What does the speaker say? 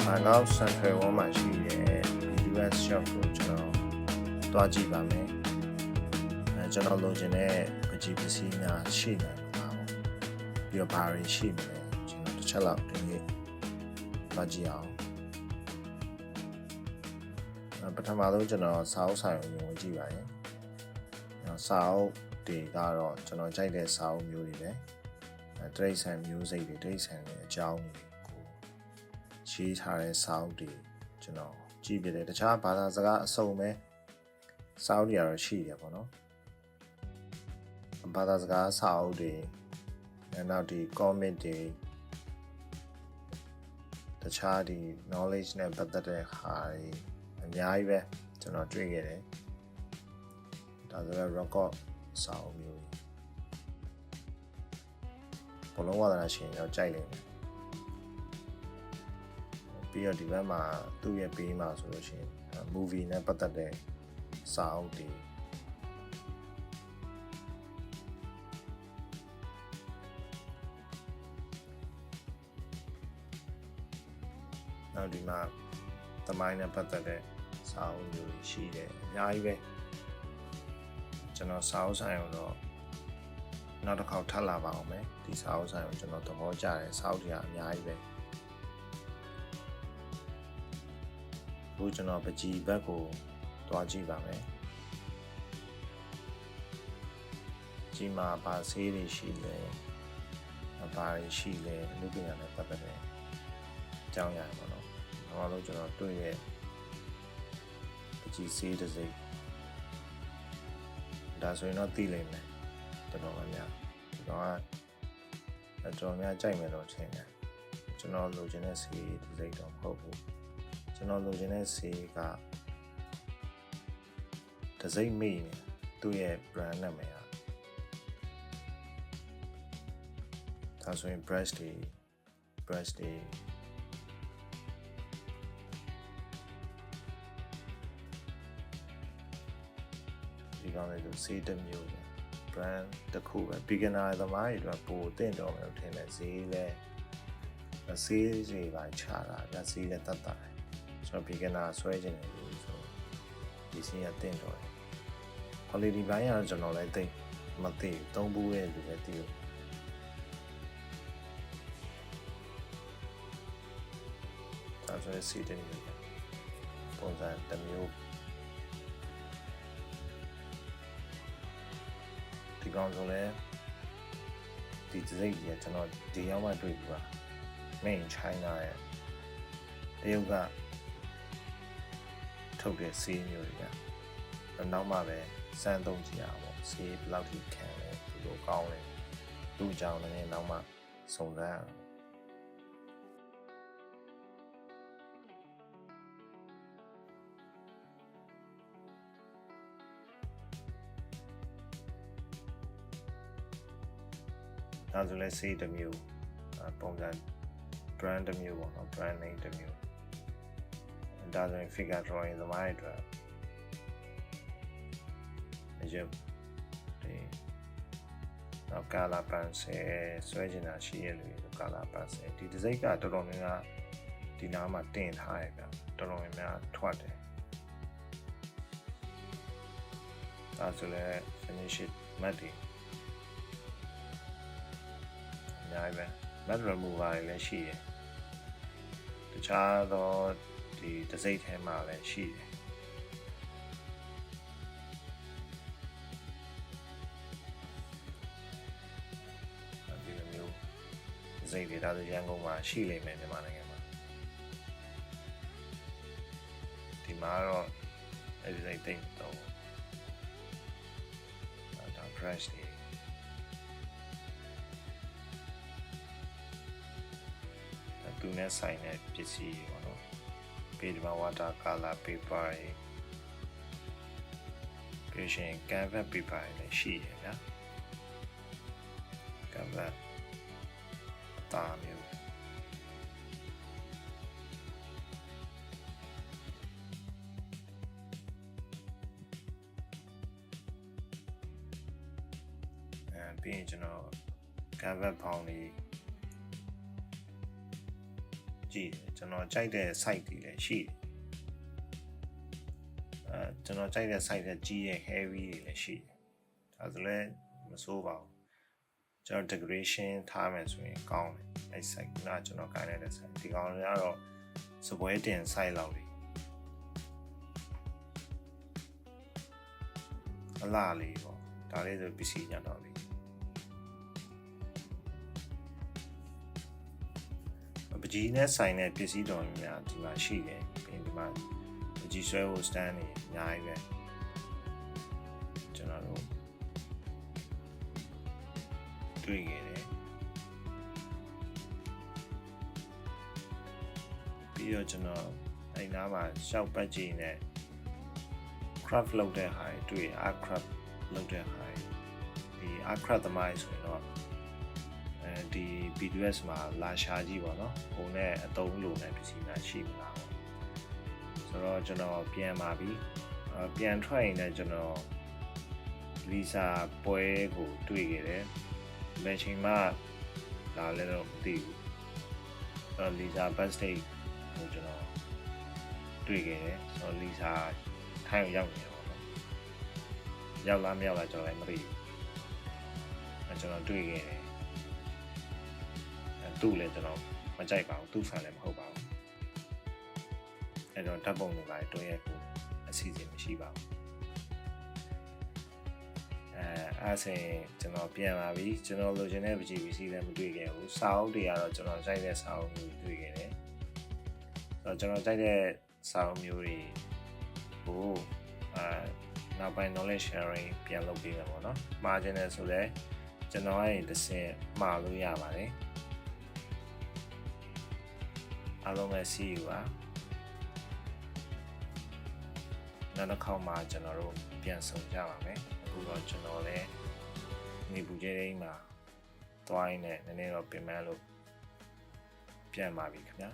Bangkok Central ဝန်းမှာရှိတဲ့ US shop ကိုကျွန်တော်တွားကြည့်ပါမယ်ကျွန်တော်လိုချင်တဲ့ပစ္စည်းများရှိနိုင်မှာပေါ့ပြီးတော့ဘာတွေရှိမလဲကျွန်တော်တစ်ချက်လောက်ဒီနေ့တွားကြည့်အောင်ပထမဆုံးကျွန်တော်စာအုပ်ဆိုင်ကိုဝင်ကြည့်ပါရင်စာအုပ်တွေကတော့ကျွန်တော်ကြိုက်တဲ့စာအုပ်မျိုးတွေပဲတရိတ်ဆန်မျိုးစိတ်တွေတရိတ်ဆန်တွေအကြောင်းတွေကိုရေးထားတဲ့စာအုပ်တွေကျွန်တော်ကြည့်ပြတယ်တခြားဘာသာစကားအစုံပဲစာအုပ်တွေကတော့ရှိတယ်ပေါ့နော်ဘာသာစကားစာအုပ်တွေနောက်ဒီ comment တွေတခြားဒီ knowledge နဲ့ပတ်သက်တဲ့ဟာတွေအများကြီးပဲကျွန်တော်တွေ့ခဲ့တယ်ဒါဆိုတော့ record စာအုပ်မျိုးဘလုံးဝါဒနာရှင်တော့ကြိုက်လိမ့်မယ်ပြီးတော့ဒီဘက်မှာသူ့ရဲ့ပေးမှာဆိုလို့ရှိရင် movie နဲ့ပတ်သက်တဲ့စာအုပ်တွေနောက်ဒီမှာသမိုင်းနဲ့ပတ်သက်တဲ့စာအုပ်မျိုးရှိတယ်အများကြီးပဲကျွန်တော်စာအုပ်ဆိုင်တော့နောက်တစ်ခေါက်ထပ်လာပါအောင်မယ်ဒီစာအုပ်ဆိုင်ကိုကျွန်တော်သဘောကျတယ်စာအုပ်တွေအများကြီးပဲအခုကျွန်တော်ပကြီးဘက်ကိုတွားကြည့်ပါမယ်ကြီးမှာဘာဆေးတွေရှိလဲဘာတွေရှိလဲလူပညာနဲ့ပတ်သက်တဲ့အကြောင်းအရာပေါ့နော်နောက်တော့ကျွန်တော်တွေ့ရဲ့ပကြီးဆေးတစ်စိမ့်ဒါဆိုရင်တော့သိလိမ့်မယ်တော်တော်များကြိုက်မယ်လို့ထင်တယ်ကျွန်တော်လိုချင်တဲ့ဆေးဒီစိတ်တော့မဟုတ်ဘူးကျွန်တော်လိုချင်တဲ့ဆေးကဒစိမ့်မိနေသူ့ရဲ့ brand နာမည်ဒါဆိုရင် brush တွေဒီကောင်လေးဆိုဆေးတစ်မျိုးပဲ brand တစ်ခုပဲ beginner သမားတွေအတွက်ပိုတင့်တော်မယ်လို့ထင်တယ်ဈေးလဲဆေးတွေပါချတာဒါဆေးလဲတတ်တာကျွန်တော် beginner ဆွဲချင်တယ်လို့ဆိုဒီဆေးရတင့်တော်တယ် quality ဘိုင်းကတော့ကျွန်တော်လည်းသိမသိဘူးသုံးဘူးရဲ့လူပဲသိလို့ဒါဆိုရင်ဆေးတစ်မျိုးပုံစံတစ်မျိုးဒီကောင်ဆိုလဲဒီစိတ်ကြီးကျွန်တော်ဒီရောက်မှတွေ့ပြီပါ main China ရဲ့တရုတ်ကထုတ်တဲ့ဆေးမျိုးတွေကနောက်မှပဲစမ်းသုံးကြည့်ရအောင်ပေါ့ဆေးဘယ်လောက်ထိခံလဲဘယ်လိုကောင်းလဲသူ့အကြောင်းလည်းနောက်မှစုံစမ်းအောင်ဒါဆိုလဲဆေးတစ်မျိုးပုံစံ brand တစ်မျိုးပေါ့နော် brand name တစ်မျိုးဒါဆိုရင် figure drawing သမားတွေအတွက်အကျဒီနောက် color pencil ဆွဲချင်တာရှိရလို့ color pencil ဒီဒီဇိုင်းကတော်တော်များများဒီနားမှာတင်ထားရပြတော်တော်များများထွက်တယ်ဒါဆိုလဲ finish it matte အများကြီးပဲ matte remover တွေလည်းရှိတယ်တခြားသောဒီတစိမ့်ထဲမှာလည်းရှိတယ်ဒီလိုမျိုးတစိမ့်တွေဒါဆိုရန်ကုန်မှာရှိလိမ့်မယ်မြန်မာနိုင်ငံမှာဒီမှာတော့အဲဒီစိမ့်သိမ့်တော့ဒါ brush တွေသူနဲ့ဆိုင်တဲ့ပစ္စည်းတွေပေါ့နော်ပေဒီမှာ water color paper တွေပြီးရင် canvas paper တွေလည်းရှိတယ်ဗျာ canvas တာမျိုးပြီးရင်ကျွန်တော် canvas ဖောင်းလေးကြည့်တယ် ကျွန်တော်ကြိုက်တဲ့ site တွေလည်းရှိတယ်ကျွန်တော်ကြိုက်တဲ့ site တွေကြီးရဲ့ heavy တွေလည်းရှိတယ်ဒါဆိုလည်းမစိုးပါဘူးကျွန်တော် decoration ထားမယ်ဆိုရင်ကောင်းတယ်အဲ့ site ကကျွန်တော်ကိုင်လိုက်တဲ့ site ဒီကောင်တွေကတော့စပွဲတင် site လောက်တွေအလားလေးပေါ့ဒါလေးဆိုပစ္စည်းညတော့လေးပကြီးနဲ့ဆိုင်တဲ့ပစ္စည်းတော်များဒီမှာရှိတယ်ပြီးဒီမှာပကြီးဆွဲဖို့ stand နေအများကြီးပဲကျွန်တော်တို့တွေ့ခဲ့တယ်ပြီးတော့ကျွန်တော်အဲ့နားမှာရှောက်ပတ်ကြည့်နေcraft လုပ်တဲ့ဟာတွေတွေ့ art craft လုပ်တဲ့ဟာဒီ art craft သမားဆိုရင်တော့ဒီ BDS မှာလာရှာကြည့်ပါတော့ဟိုနဲ့အသုံးလိုတဲ့ပစ္စည်းများရှိမလားပေါ့ဆိုတော့ကျွန်တော်ပြန်ပါပြီပြန်ထွက်ရင်လည်းကျွန်တော်လီစာပွဲကိုတွေ့ခဲ့တယ်ဘယ်ချိန်မှလာလဲတော့မသိဘူးလီစာ birthday ကိုကျွန်တော်တွေ့ခဲ့တယ်ဆိုတော့လီစာထိုင်ရောက်နေတော့ပေါ့ရောက်လားမရောက်လားကျွန်တော်လည်းမသိဘူးကျွန်တော်တွေ့ခဲ့တယ်သူ့လည်းကျွန်တော်မကြိုက်ပါဘူးသူ့ဖန်လည်းမဟုတ်ပါဘူးအဲ့တော့ဓာတ်ပုံတွေပါတွဲရက်ကိုအစီအစဉ်မရှိပါဘူးအဲ့ဆိုရင်ကျွန်တော်ပြန်လာပြီကျွန်တော်လိုချင်တဲ့ပကြီးပစ္စည်းလည်းမတွေ့ခဲ့ဘူးစာအုပ်တွေကတော့ကျွန်တော်ကြိုက်တဲ့စာအုပ်မျိုးတွေတွေ့ခဲ့တယ်ဆိုတော့ကျွန်တော်ကြိုက်တဲ့စာအုပ်မျိုးတွေကိုနောက်ပိုင်း knowledge sharing ပြန်လုပ်ပေးမယ်ပေါ့နော်မှားခြင်းနဲ့ဆိုလဲကျွန်တော်အဲ့ဒီတစ်ဆင့်မှားလို့ရပါတယ်အားလုံးပဲ see you ပါနောက်တစ်ခေါက်မှာကျွန်တော်တို့ပြန်ဆုံကြပါမယ်အခုတော့ကျွန်တော်လည်းနေပူကျဲအိမ်မှာသွားရင်းနဲ့နည်းနည်းတော့ပြင်ပန်းလို့ပြန်ပါပြီခင်ဗျာ